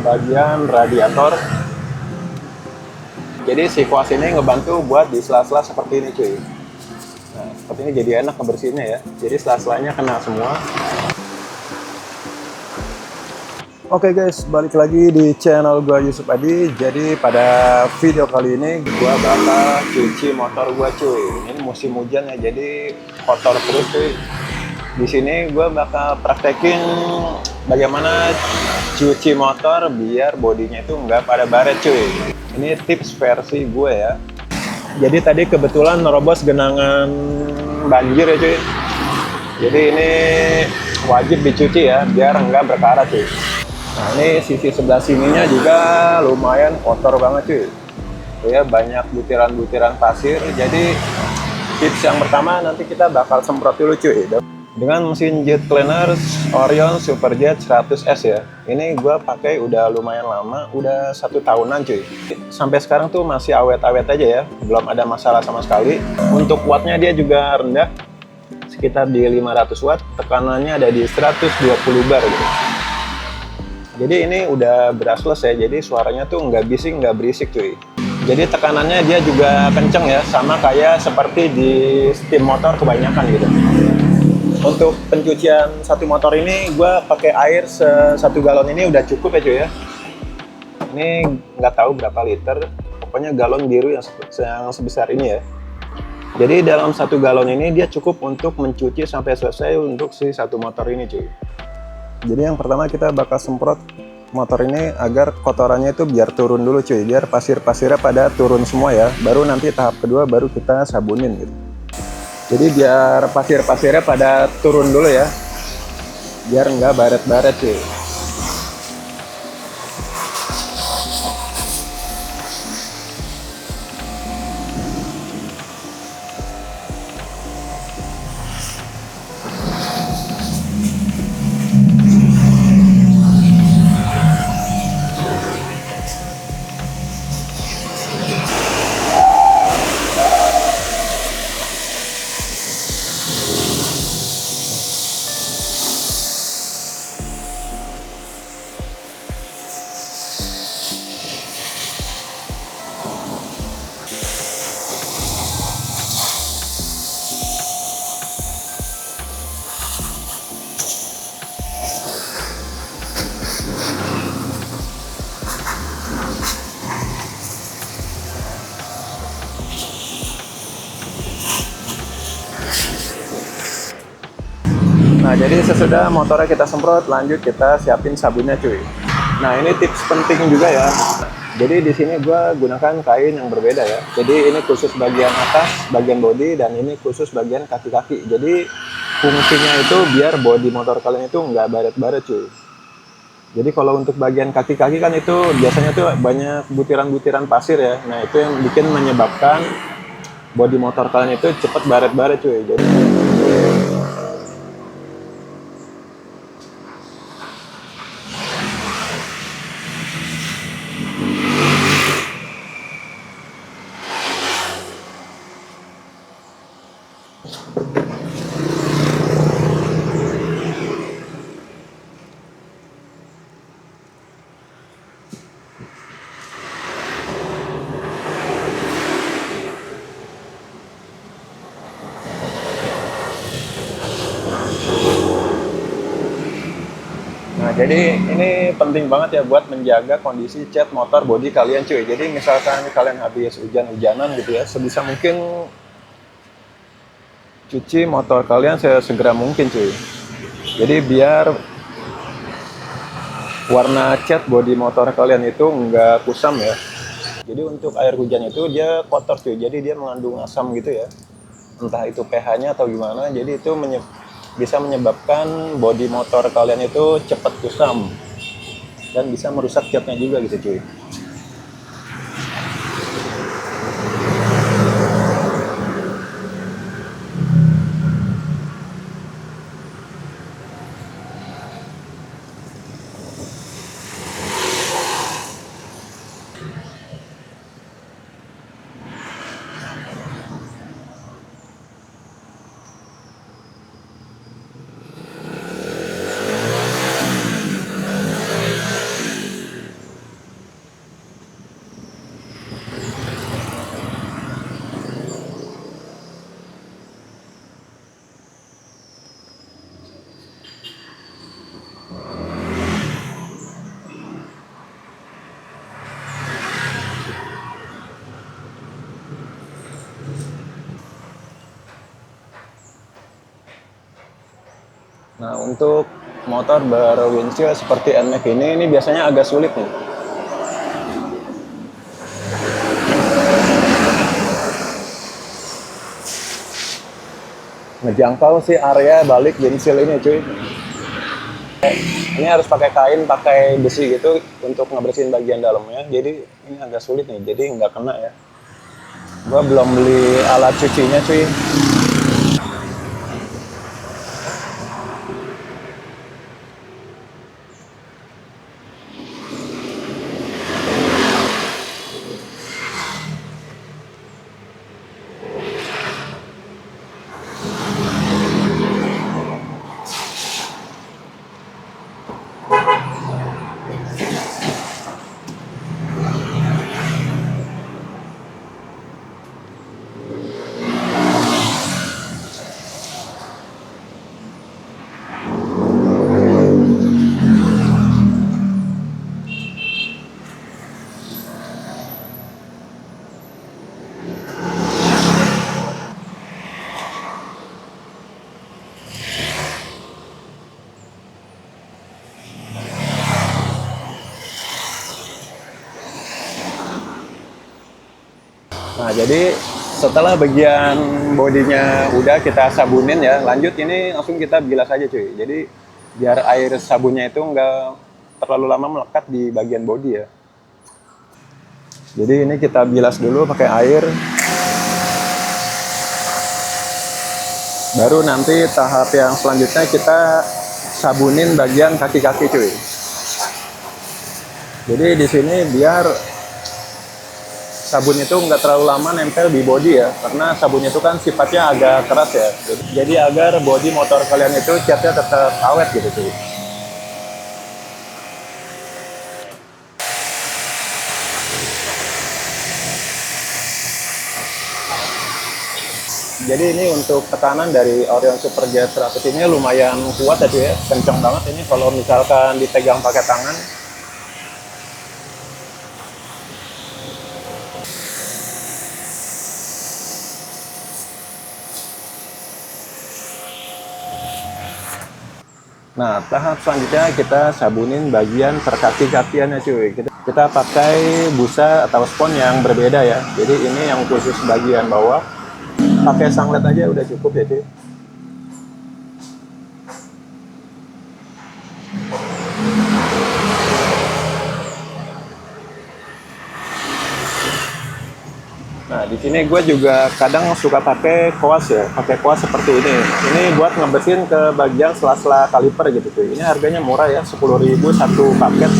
bagian radiator. Jadi si kuas ini ngebantu buat di sela-sela seperti ini cuy. Nah, seperti ini jadi enak ngebersihinnya ya. Jadi sela-selanya kena semua. Oke guys, balik lagi di channel gua Yusuf Adi. Jadi pada video kali ini gua bakal cuci motor gua cuy. Ini musim hujan ya, jadi kotor terus cuy. Di sini gua bakal praktekin bagaimana cuci motor biar bodinya itu nggak pada baret cuy. Ini tips versi gue ya. Jadi tadi kebetulan nerobos genangan banjir ya cuy. Jadi ini wajib dicuci ya, biar nggak berkarat cuy. Nah ini sisi sebelah sininya juga lumayan kotor banget cuy. Ya banyak butiran-butiran pasir. Jadi tips yang pertama nanti kita bakal semprot dulu cuy. Dengan mesin jet cleaner Orion Superjet 100S ya. Ini gue pakai udah lumayan lama, udah 1 tahunan cuy. Sampai sekarang tuh masih awet-awet aja ya, belum ada masalah sama sekali. Untuk wattnya dia juga rendah, sekitar di 500 watt. Tekanannya ada di 120 bar gitu. Jadi ini udah brushless ya, jadi suaranya tuh nggak bising, nggak berisik cuy. Jadi tekanannya dia juga kenceng ya, sama kayak seperti di steam motor kebanyakan gitu. Untuk pencucian satu motor ini gue pakai air 1 galon ini udah cukup ya cuy ya. Ini nggak tahu berapa liter, pokoknya galon biru yang sebesar ini ya. Jadi dalam 1 galon ini dia cukup untuk mencuci sampai selesai untuk si satu motor ini cuy. Jadi yang pertama kita bakal semprot motor ini agar kotorannya itu biar turun dulu cuy, biar pasir-pasirnya pada turun semua ya. Baru nanti tahap kedua baru kita sabunin gitu. Jadi biar pasir-pasirnya pada turun dulu ya, biar nggak baret-baret cuy. Nah, jadi sesudah motornya kita semprot, lanjut kita siapin sabunnya cuy. Nah, ini tips penting juga ya. Jadi di sini gue gunakan kain yang berbeda ya. Jadi ini khusus bagian atas, bagian bodi, dan ini khusus bagian kaki-kaki. Jadi fungsinya itu biar bodi motor kalian itu nggak baret-baret cuy. Jadi kalau untuk bagian kaki-kaki kan itu biasanya tuh banyak butiran-butiran pasir ya. Nah, itu yang bikin menyebabkan bodi motor kalian itu cepat baret-baret cuy. Jadi jadi ini penting banget ya buat menjaga kondisi cat motor bodi kalian cuy. Jadi misalkan kalian habis hujan-hujanan gitu ya, sebisa mungkin cuci motor kalian sesegera mungkin cuy. Jadi biar warna cat bodi motor kalian itu nggak kusam ya. Jadi untuk air hujan itu dia kotor cuy, jadi dia mengandung asam gitu ya. Entah itu pH-nya atau gimana, jadi itu bisa menyebabkan bodi motor kalian itu cepat kusam dan bisa merusak catnya juga gitu cuy. Nah, untuk motor berwindshield seperti NMAX ini biasanya agak sulit nih. Ngejangkau sih area balik windshield ini cuy. Ini harus pakai kain, pakai besi gitu untuk ngebersihin bagian dalamnya. Jadi ini agak sulit nih, jadi nggak kena ya. Gua belum beli alat cucinya cuy. Nah, jadi setelah bagian bodinya udah kita sabunin ya, lanjut ini langsung kita bilas aja cuy. Jadi biar air sabunnya itu nggak terlalu lama melekat di bagian bodi ya. Jadi ini kita bilas dulu pakai air. Baru nanti tahap yang selanjutnya kita sabunin bagian kaki-kaki cuy. Jadi di sini biar sabun itu nggak terlalu lama nempel di bodi ya, karena sabun itu kan sifatnya agak keras ya. Jadi agar bodi motor kalian itu catnya tetap awet gitu cuy. Jadi ini untuk tekanan dari Orion Superjet 100 ini lumayan kuat ya cuy ya, kenceng banget ini kalau misalkan dipegang pakai tangan. Nah, tahap selanjutnya kita sabunin bagian perkaki-kakiannya cuy. Kita pakai busa atau spons yang berbeda ya. Jadi ini yang khusus bagian bawah. Pakai sanglet aja udah cukup ya cuy. Nah, di sini gue juga kadang suka pakai koas ya, pakai koas seperti ini. Ini buat ngebersihin ke bagian sela-sela kaliper gitu cuy. Ini harganya murah ya, 10.000 satu paket.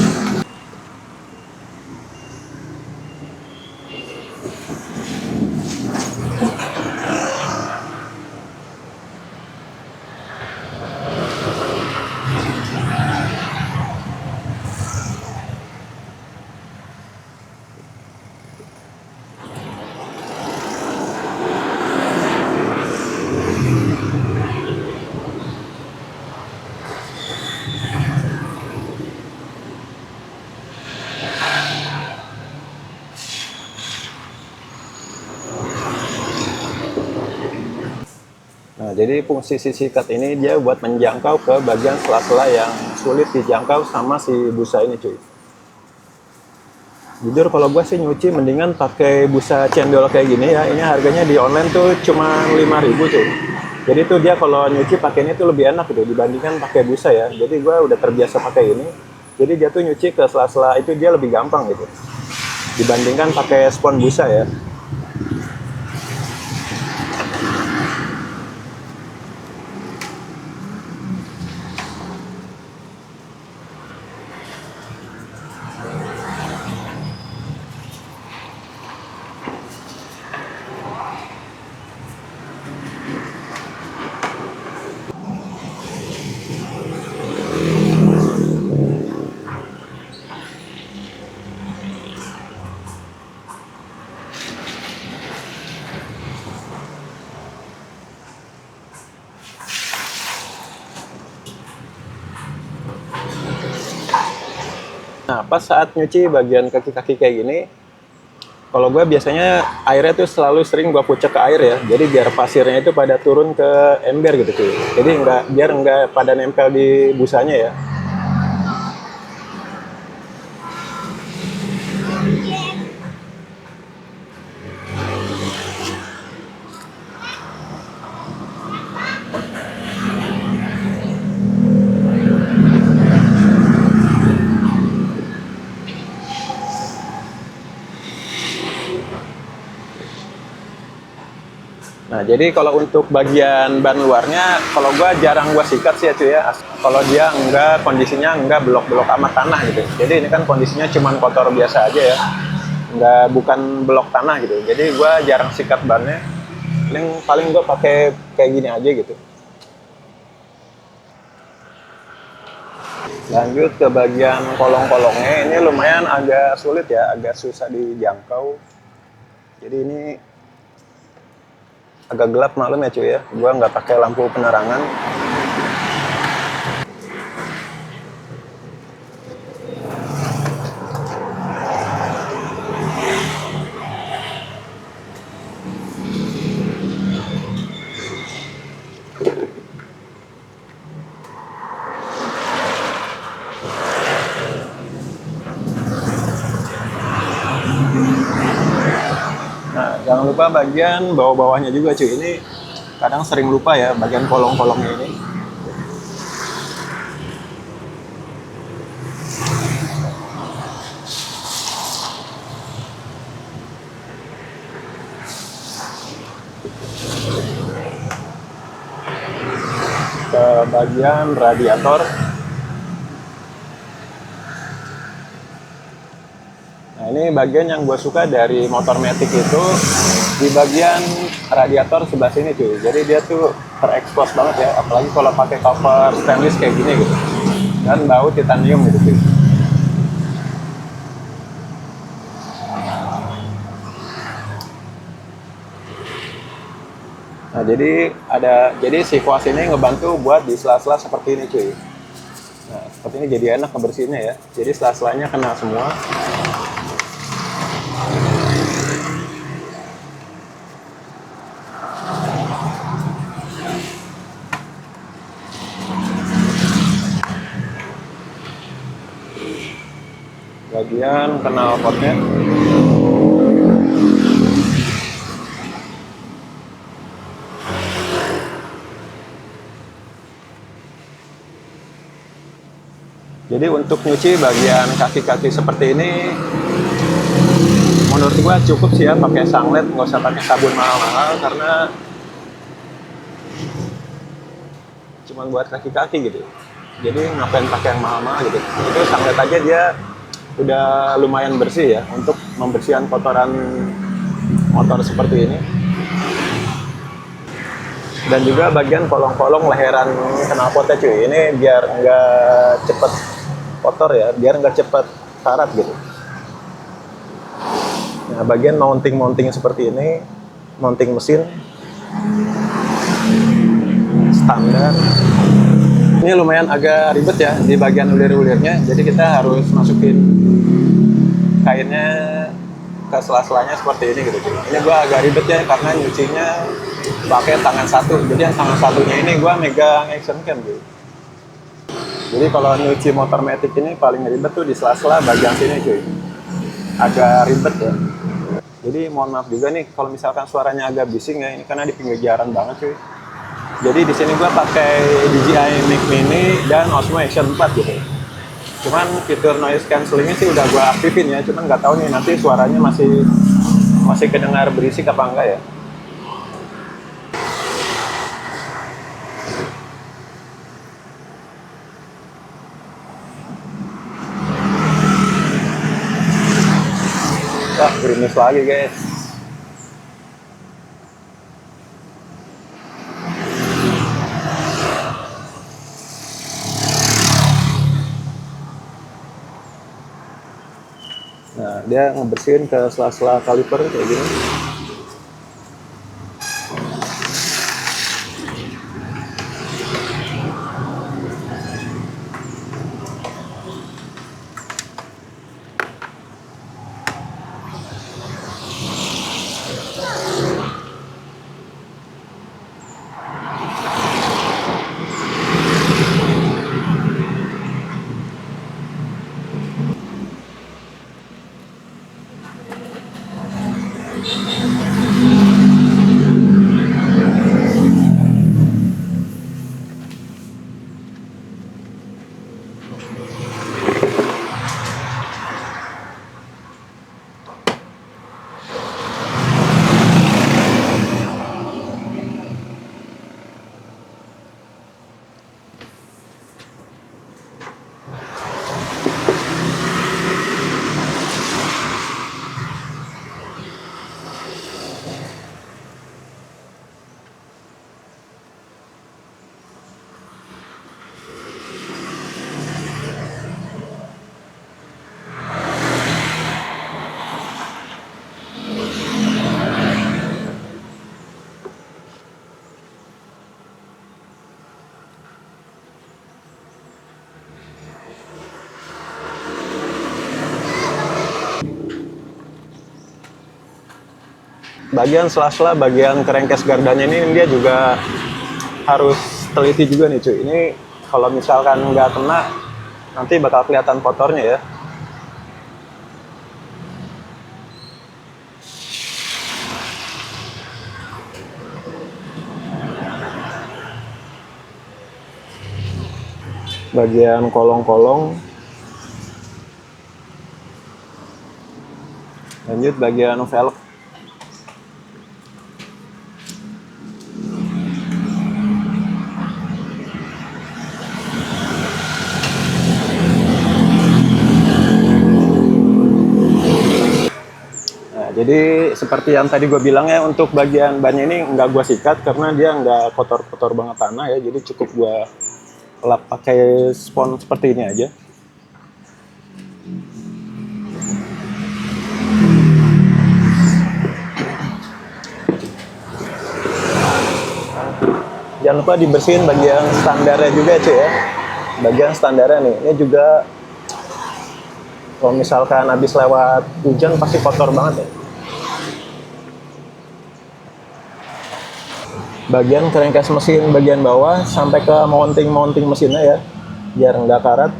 Nah, jadi fungsi si sikat ini dia buat menjangkau ke bagian sela-sela yang sulit dijangkau sama si busa ini cuy. Jujur kalau gue sih nyuci mendingan pakai busa cendol kayak gini ya. Ini harganya di online tuh cuma 5.000 cuy. Jadi tuh dia kalau nyuci pakai ini tuh lebih enak gitu dibandingkan pakai busa ya. Jadi gue udah terbiasa pakai ini. Jadi dia tuh nyuci ke sela-sela itu dia lebih gampang gitu. Dibandingkan pakai spons busa ya. Nah, pas saat nyuci bagian kaki-kaki kayak gini, Kalau gue biasanya airnya tuh selalu sering gue pucuk ke air ya, jadi biar pasirnya itu pada turun ke ember gitu cuy. Jadi nggak biar nggak pada nempel di busanya ya. Nah, jadi kalau untuk bagian ban luarnya, kalau gua jarang gua sikat sih ya cuy ya. Kalau dia enggak, kondisinya enggak blok-blok sama tanah gitu. Jadi ini kan kondisinya cuman kotor biasa aja ya. Enggak, bukan blok tanah gitu. Jadi gua jarang sikat bannya. Paling gua pakai kayak gini aja gitu. Lanjut ke bagian kolong-kolongnya, ini lumayan agak sulit ya, agak susah dijangkau. Jadi ini agak gelap malam ya cuy ya. Gua nggak pakai lampu penerangan. Nah, jangan lupa bagian bawah-bawahnya juga cuy. Ini kadang sering lupa ya bagian kolong-kolongnya ini. Ke bagian radiator. Nah, ini bagian yang gue suka dari motor Matic itu di bagian radiator sebelah sini cuy. Jadi dia tuh terekspos banget ya, apalagi kalau pakai cover stainless kayak gini gitu. Dan bau titanium gitu cuy. Nah, jadi si kuas ini ngebantu buat di sela-sela seperti ini cuy. Nah, seperti ini jadi enak ngebersihinnya ya. Jadi sela-selanya kena semua. Bagian knalpotnya. Jadi untuk nyuci bagian kaki-kaki seperti ini, menurut gua cukup sih ya pakai sanglet, nggak usah pakai sabun mahal-mahal karena cuma buat kaki-kaki gitu. Jadi ngapain pakai yang mahal-mahal gitu. Itu sanglet aja dia udah lumayan bersih ya untuk membersihkan kotoran motor seperti ini. Dan juga bagian kolong-kolong leheran knalpotnya cuy, ini biar nggak cepet kotor ya, biar nggak cepet karat gitu. Nah, bagian mounting seperti ini, mounting mesin standar. Ini lumayan agak ribet ya di bagian ulir-ulirnya, jadi kita harus masukin kainnya ke sela-selanya seperti ini gitu. Ini gua agak ribet ya karena nyucinya pakai tangan satu, jadi yang tangan satunya ini gua megang action cam gitu. Jadi kalau nyuci motor Matic ini paling ribet tuh di sela-sela bagian sini cuy, agak ribet ya. Jadi mohon maaf juga nih kalau misalkan suaranya agak bising ya, ini karena di pinggir jalan banget cuy. Jadi di sini gua pakai DJI Mic Mini dan Osmo Action 4 gitu. Cuman fitur noise cancelling sih udah gua aktifin ya, cuman nggak tahu nih nanti suaranya masih kedengar berisik apa enggak ya. Wah, gerimis lagi guys. Nah, dia ngebersihin ke sela-sela kaliper kayak gini. bagian sela-sela, bagian crankcase gardanya ini dia juga harus teliti juga nih cuy. Ini kalau misalkan nggak kena, nanti bakal kelihatan kotornya ya. Bagian kolong-kolong, lanjut bagian velg. Nah, jadi seperti yang tadi gue bilang ya, untuk bagian bannya ini nggak gue sikat karena dia nggak kotor-kotor banget tanah ya, jadi cukup gue lap pakai spons seperti ini aja. Jangan lupa dibersihin bagian standarnya juga cuy ya. Bagian standarnya nih, ini juga kalau misalkan habis lewat hujan pasti kotor banget ya. Bagian crankcase mesin bagian bawah sampai ke mounting mesinnya ya, biar nggak karat.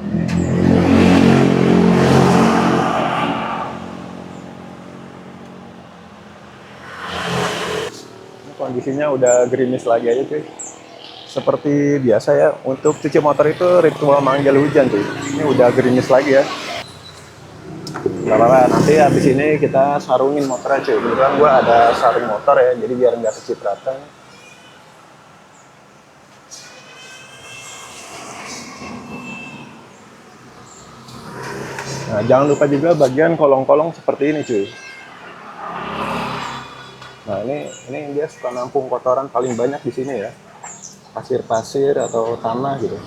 Kondisinya udah gerimis lagi aja cuy. Seperti biasa ya, untuk cuci motor itu ritual manggil hujan cuy. Ini udah gerimis lagi ya. Gak apa-apa, nanti habis ini kita sarungin motornya cuy. Kebetulan gua ada sarung motor ya, jadi biar nggak kecipratan. Nah, jangan lupa juga bagian kolong-kolong seperti ini cuy. Nah, ini dia suka nampung kotoran paling banyak di sini ya. Pasir-pasir atau tanah gitu.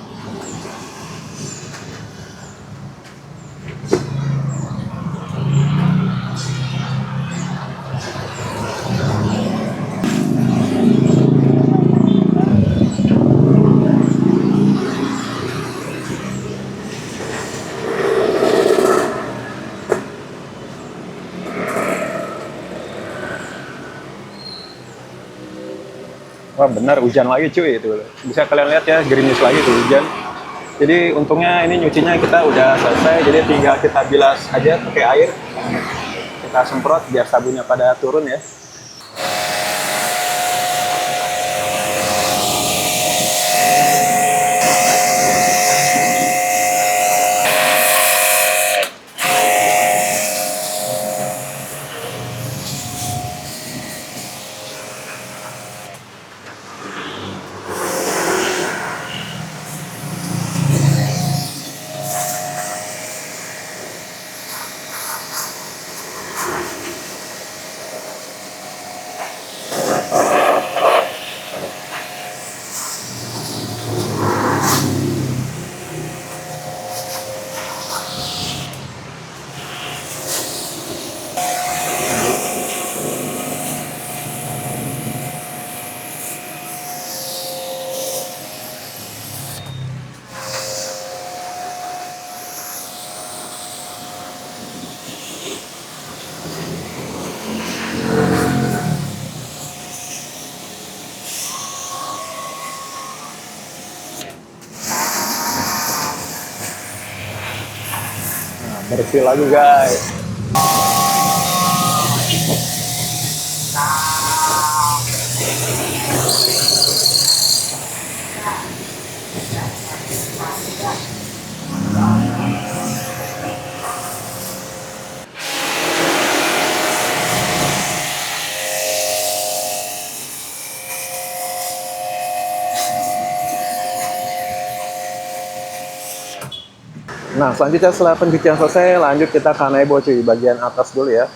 Wah benar, hujan lagi cuy itu. Bisa kalian lihat ya, gerimis lagi tuh hujan. Jadi untungnya ini nyucinya kita udah selesai, jadi tinggal kita bilas aja pakai air. Kita semprot biar sabunnya pada turun ya. Nah, bersih lagi guys. Nah, selanjutnya setelah pencucian selesai, lanjut kita kanebo cuy, bagian atas dulu ya.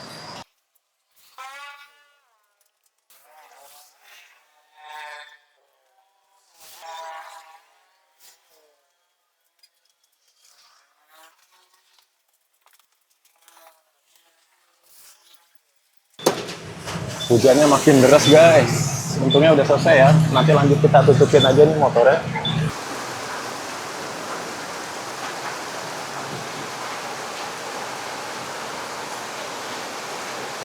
Hujannya makin deras guys. Untungnya udah selesai ya. Nanti lanjut kita tutupin aja nih motornya.